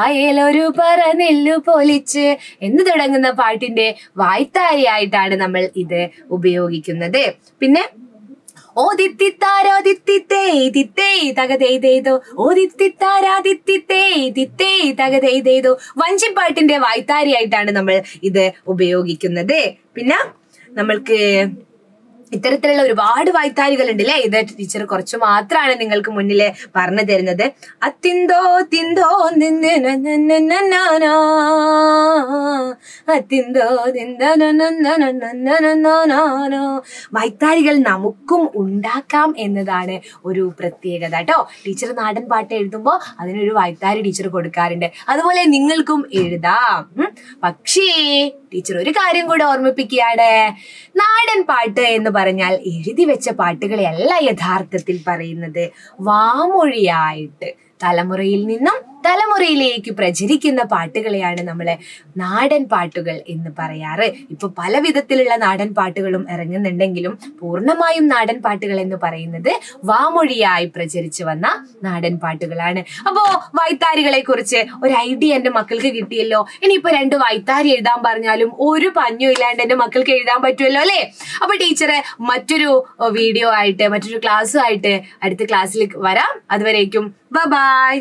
കായലൊരു പറ നെല്ലു പൊലിച്ച് എന്ന് തുടങ്ങുന്ന പാട്ടിന്റെ വായ്ത്താരിയായിട്ടാണ് നമ്മൾ ഇത് ഉപയോഗിക്കുന്നത്. പിന്നെ ഓദിത്തിത്താരോ ദിത്തിത്തേ ദിത്തേ തകതെയ്തോ ഓദിത്തിത്താരാ ദിത്തിത്തേ ദിത്തേ തകതെയ്തോ വഞ്ചിപ്പാട്ടിന്റെ വായ്ത്താരിയായിട്ടാണ് നമ്മൾ ഇത് ഉപയോഗിക്കുന്നത്. പിന്നെ നമ്മൾക്ക് ഇത്തരത്തിലുള്ള ഒരുപാട് വായ്ത്താരികൾ ഉണ്ട് അല്ലെ. ഇത് ടീച്ചർ കുറച്ച് മാത്രമാണ് നിങ്ങൾക്ക് മുന്നിൽ പറഞ്ഞു തരുന്നത്. അത്തിന്തോ തിന്തോ അത്തിന്തോ വായ്ത്താരികൾ നമുക്കും ഉണ്ടാക്കാം എന്നതാണ് ഒരു പ്രത്യേകത കേട്ടോ. ടീച്ചർ നാടൻ പാട്ട് എഴുതുമ്പോൾ അതിനൊരു വായ്ത്താരി ടീച്ചർ കൊടുക്കാറുണ്ട്. അതുപോലെ നിങ്ങൾക്കും എഴുതാം. പക്ഷേ ടീച്ചർ ഒരു കാര്യം കൂടെ ഓർമ്മിപ്പിക്കുകയാണ്. നാടൻ പാട്ട് എന്ന് പറഞ്ഞാൽ എഴുതി വെച്ച പാട്ടുകളെയല്ല യഥാർത്ഥത്തിൽ പറയുന്നത്. വാമൊഴിയായിട്ട് തലമുറയിൽ നിന്നും തലമുറയിലേക്ക് പ്രചരിക്കുന്ന പാട്ടുകളെയാണ് നമ്മളെ നാടൻ പാട്ടുകൾ എന്ന് പറയാറ്. ഇപ്പൊ പല വിധത്തിലുള്ള നാടൻ പാട്ടുകളും ഇറങ്ങുന്നുണ്ടെങ്കിലും പൂർണ്ണമായും നാടൻ പാട്ടുകൾ എന്ന് പറയുന്നത് വാമൊഴിയായി പ്രചരിച്ചു വന്ന നാടൻ പാട്ടുകളാണ്. അപ്പോ വായ്ത്താരികളെ കുറിച്ച് ഒരു ഐഡിയ എന്റെ മക്കൾക്ക് കിട്ടിയല്ലോ. ഇനിയിപ്പോ 2 വായ്ത്താരി എഴുതാൻ പറഞ്ഞാലും ഒരു പഞ്ഞും ഇല്ലാണ്ട് എന്റെ മക്കൾക്ക് എഴുതാൻ പറ്റുമല്ലോ അല്ലെ. അപ്പൊ ടീച്ചറെ മറ്റൊരു വീഡിയോ ആയിട്ട് മറ്റൊരു ക്ലാസ്സുമായിട്ട് അടുത്ത ക്ലാസ്സിൽ വരാം. അതുവരേക്കും ബൈ.